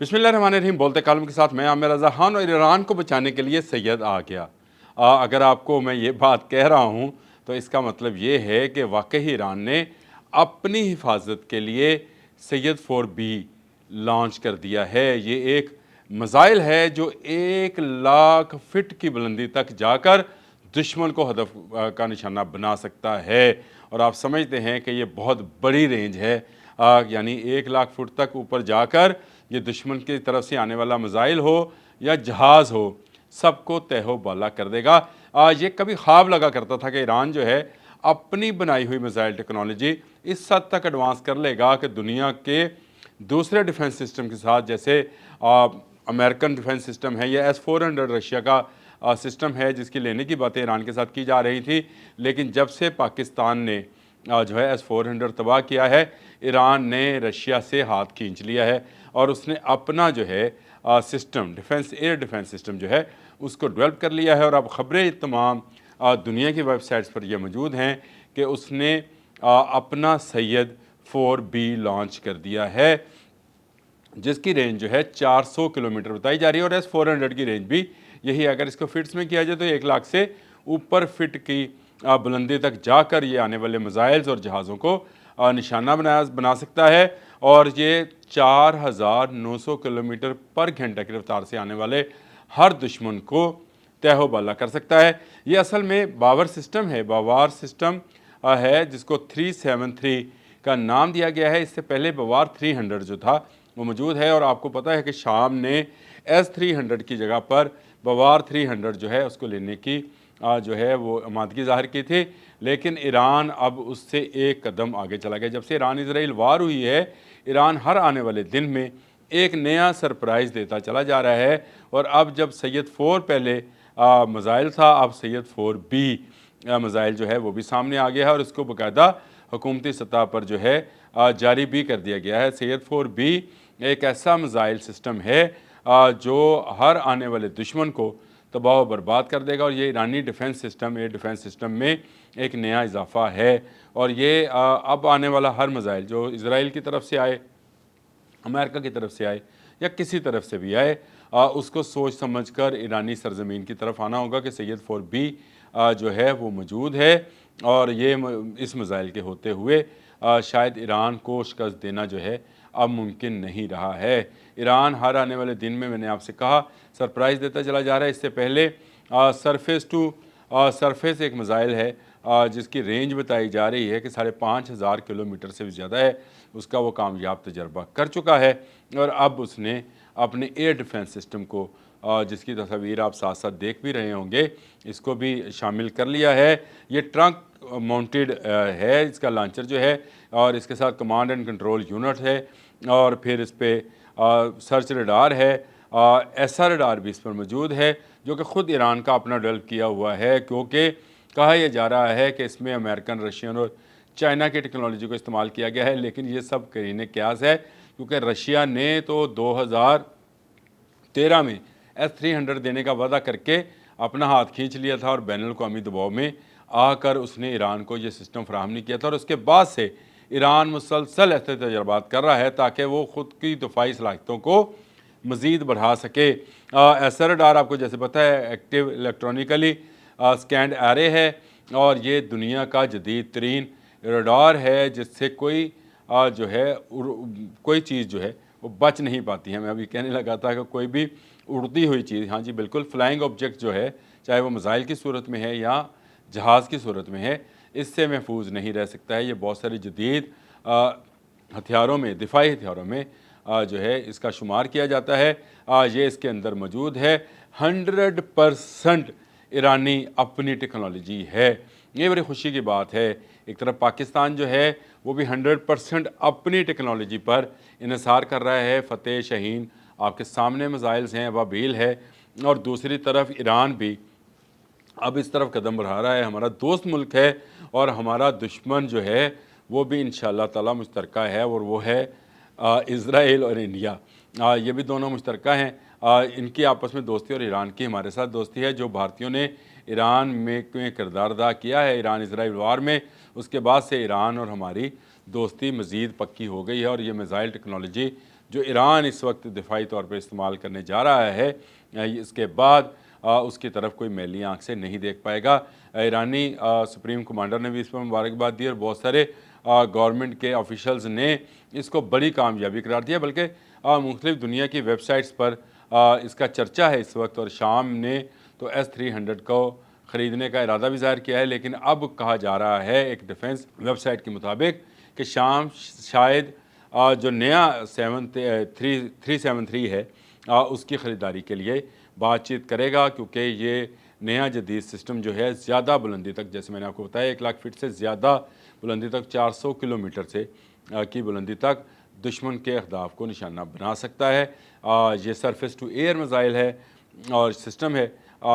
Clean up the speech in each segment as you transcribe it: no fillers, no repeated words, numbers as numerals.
बिस्मिल्लाहिर्रहमानिर्रहीम। बोलते कालम के साथ मैं आमिर रज़ा खान। और ईरान को बचाने के लिए सैयद आ गया। अगर आपको मैं ये बात कह रहा हूँ तो इसका मतलब ये है कि वाकई ईरान ने अपनी हिफाजत के लिए सैयद 4B लॉन्च कर दिया है। ये एक मिसाइल है जो 1 लाख फीट की बुलंदी तक जाकर दुश्मन को हदफ का निशाना बना सकता है। और आप समझते हैं कि ये बहुत बड़ी रेंज है, यानी 1 लाख फुट तक ऊपर जाकर ये दुश्मन की तरफ से आने वाला मिसाइल हो या जहाज़ हो, सबको तहो बाला कर देगा। ये कभी ख्वाब लगा करता था कि ईरान जो है अपनी बनाई हुई मिसाइल टेक्नोलॉजी इस हद तक एडवांस कर लेगा कि दुनिया के दूसरे डिफेंस सिस्टम के साथ, जैसे अमेरिकन डिफेंस सिस्टम है या S-400 रशिया का सिस्टम है, जिसकी लेने की बातें ईरान के साथ की जा रही थी। लेकिन जब से पाकिस्तान ने जो है S-400 तबाह किया है, ईरान ने रशिया से हाथ खींच लिया है और उसने अपना जो है system defence air defence system जो है उसको डेवलप कर लिया है। और अब ख़बरें तमाम दुनिया की वेबसाइट्स पर यह मौजूद हैं कि उसने अपना सैयद 4B लॉन्च कर दिया है, जिसकी रेंज जो है 400 किलोमीटर बताई जा रही है। और S-400 की रेंज भी यही है। अगर इसको फिट्स में किया जाए तो 1 लाख से ऊपर फिट की बुलंदी तक जाकर ये आने वाले मिसाइल्स और जहाज़ों को निशाना बना सकता है। और ये 4900 किलोमीटर पर घंटा की रफ्तार से आने वाले हर दुश्मन को तहो बाला कर सकता है। ये असल में बावर सिस्टम है, बावार सिस्टम है, जिसको 373 का नाम दिया गया है। इससे पहले बावार 300 जो था वो मौजूद है। और आपको पता है कि शाम ने S-300 की जगह पर बावार 300 जो है उसको लेने की जो है वो आमादगी ज़ाहिर की थी। लेकिन ईरान अब उससे एक कदम आगे चला गया। जब से ईरान इजराइल वार हुई है, ईरान हर आने वाले दिन में एक नया सरप्राइज़ देता चला जा रहा है। और अब जब सैयद 4 पहले मिसाइल था, अब सैयद 4B मिसाइल जो है वो भी सामने आ गया है और इसको बाकायदा हुकूमती सतह पर जो है जारी भी कर दिया गया है। सैयद 4B एक ऐसा मिसाइल सिस्टम है जो हर आने वाले दुश्मन को तबाह बर्बाद कर देगा। और ये ईरानी defence system air defence system में एक नया इजाफा है। और ये अब आने वाला हर मिसाइल जो इजराइल की तरफ से आए, अमेरिका की तरफ से आए या किसी तरफ से भी आए, उसको सोच समझ कर ईरानी सरजमीन की तरफ आना होगा कि सैयद 4B जो है वो मौजूद है। और ये इस मिसाइल के होते हुए शायद ईरान को शिकस्त देना जो है अब मुमकिन नहीं रहा है। ईरान हर आने वाले दिन में, मैंने आपसे कहा, सरप्राइज़ देता चला जा रहा है। इससे पहले सरफेस टू सरफेस एक मिसाइल है जिसकी रेंज बताई जा रही है कि 5500 किलोमीटर से भी ज़्यादा है। उसका वो कामयाब तजर्बा कर चुका है। और अब उसने अपने एयर डिफेंस सिस्टम को, जिसकी तस्वीर आप साथ साथ देख भी रहे होंगे, इसको भी शामिल कर लिया है। ये ट्रंक माउंटेड है इसका लॉन्चर जो है, और इसके साथ कमांड एंड कंट्रोल यूनिट है। और फिर इस पर सर्च रडार है, SR रडार भी इस पर मौजूद है, जो कि ख़ुद ईरान का अपना डेवलप किया हुआ है। क्योंकि कहा यह जा रहा है कि इसमें अमेरिकन, रशियन और चाइना की टेक्नोलॉजी को इस्तेमाल किया गया है। लेकिन ये सब करीने क्यास है, क्योंकि रशिया ने तो 2013 में S-300 देने का वादा करके अपना हाथ खींच लिया था और बैनुल अक़वामी दबाव में आकर उसने ईरान को ये सिस्टम फराहम नहीं किया था। और उसके बाद से ईरान मुसलसल ऐसे तजर्बात कर रहा है ताकि वो ख़ुद की दफ़ाई सलाहियतों को मज़ीद बढ़ा सके। SR रडार आपको जैसे पता है एक्टिव इलेक्ट्रॉनिकली स्कैंड एरे है, और ये दुनिया का जदीद तरीन रडार है जिससे कोई जो है कोई चीज़ जो है वो बच नहीं पाती है। मैं अभी कहने लगा था कि कोई भी उड़ती हुई चीज़, हाँ जी बिल्कुल, फ्लाइंग ऑब्जेक्ट जो है, चाहे वो मिसाइल की सूरत में है या जहाज़ की सूरत में है, इससे महफूज नहीं रह सकता है। ये बहुत सारी जदीद हथियारों में, दिफाई हथियारों में जो है इसका शुमार किया जाता है। ये इसके अंदर मौजूद है। 100% ईरानी अपनी टेक्नोलॉजी है। ये बड़ी खुशी की बात है। एक तरफ पाकिस्तान जो है वो भी 100% अपनी टेक्नोलॉजी पर इन्हिसार कर रहा है। फ़तेह, शाहीन आपके सामने मिसाइल्स हैं, अबाबील है। और दूसरी तरफ ईरान भी अब इस तरफ कदम बढ़ा रहा है। हमारा दोस्त मुल्क है और हमारा दुश्मन जो है वो भी इंशाअल्लाह ताला मुश्तरका है, और वो है इज़राइल और इंडिया। ये भी दोनों मुश्तरका हैं। इनकी आपस में दोस्ती और ईरान की हमारे साथ दोस्ती है। जो भारतीयों ने ईरान में किरदार अदा किया है ईरान इज़राइल वार में, उसके बाद से ईरान और हमारी दोस्ती मज़ीद पक्की हो गई है। और ये मिसाइल टेक्नोलॉजी जो ईरान इस वक्त दिफाई तौर पर इस्तेमाल करने जा रहा है, इसके बाद उसकी तरफ कोई मैली आंख से नहीं देख पाएगा। ईरानी सुप्रीम कमांडर ने भी इस पर मुबारकबाद दी और बहुत सारे गवर्नमेंट के ऑफिशल्स ने इसको बड़ी कामयाबी करार दिया, बल्कि मुख्तलिफ दुनिया की वेबसाइट्स पर इसका चर्चा है इस वक्त। और शाम ने तो S-300 को ख़रीदने का इरादा भी ज़ाहिर किया है, लेकिन अब कहा जा रहा है एक डिफेंस वेबसाइट के मुताबिक कि शाम शायद जो नया 373 है उसकी ख़रीदारी के लिए बातचीत करेगा, क्योंकि ये नया जदीद सिस्टम जो है ज़्यादा बुलंदी तक, जैसे मैंने आपको बताया 1 लाख फीट से ज़्यादा बुलंदी तक, 400 किलोमीटर से की बुलंदी तक दुश्मन के अहदाफ को निशाना बना सकता है। ये सरफेस टू एयर मिसाइल है और सिस्टम है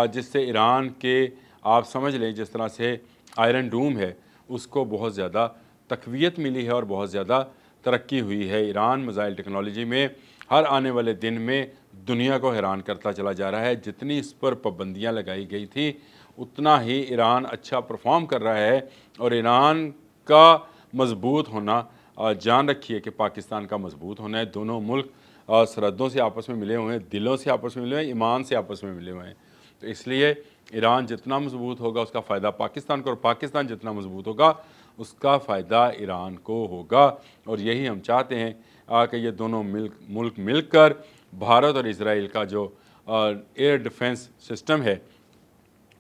जिससे ईरान के, आप समझ लें जिस तरह से आयरन डूम है उसको बहुत ज़्यादा तक़वियत मिली है और बहुत ज़्यादा तरक्की हुई है। ईरान मिसाइल टेक्नोलॉजी में हर आने वाले दिन में दुनिया को हैरान करता चला जा रहा है। जितनी इस पर पाबंदियाँ लगाई गई थी उतना ही ईरान अच्छा परफॉर्म कर रहा है। और ईरान का मजबूत होना, जान रखिए कि पाकिस्तान का मजबूत होना है। दोनों मुल्क सरहदों से आपस में मिले हुए हैं, दिलों से आपस में मिले हुए हैं, ईमान से आपस में मिले हुए हैं। तो इसलिए ईरान जितना मजबूत होगा उसका फ़ायदा पाकिस्तान को, और पाकिस्तान जितना मजबूत होगा उसका फ़ायदा ईरान को होगा। और यही हम चाहते हैं कि ये दोनों मुल्क मिलकर भारत और इजराइल का जो एयर डिफेंस सिस्टम है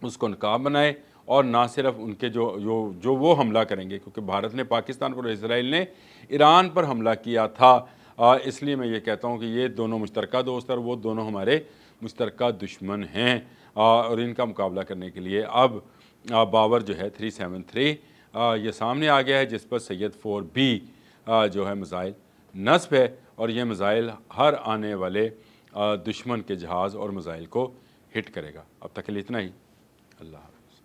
उसको नकाब बनाए, और ना सिर्फ उनके जो वो हमला करेंगे, क्योंकि भारत ने पाकिस्तान पर और इसराइल ने ईरान पर हमला किया था। इसलिए मैं ये कहता हूँ कि ये दोनों मुश्तरका दोस्त और वो दोनों हमारे मुश्तरका दुश्मन हैं। और इनका मुकाबला करने के लिए अब बाबर जो है 373 ये सामने आ गया है, जिस पर सैयद 4B जो है मिसाइल नस्ब है। और ये मिसाइल हर आने वाले दुश्मन के जहाज़ और मिसाइल को हिट करेगा। अब तक के लिए इतना ही। अल्लाह।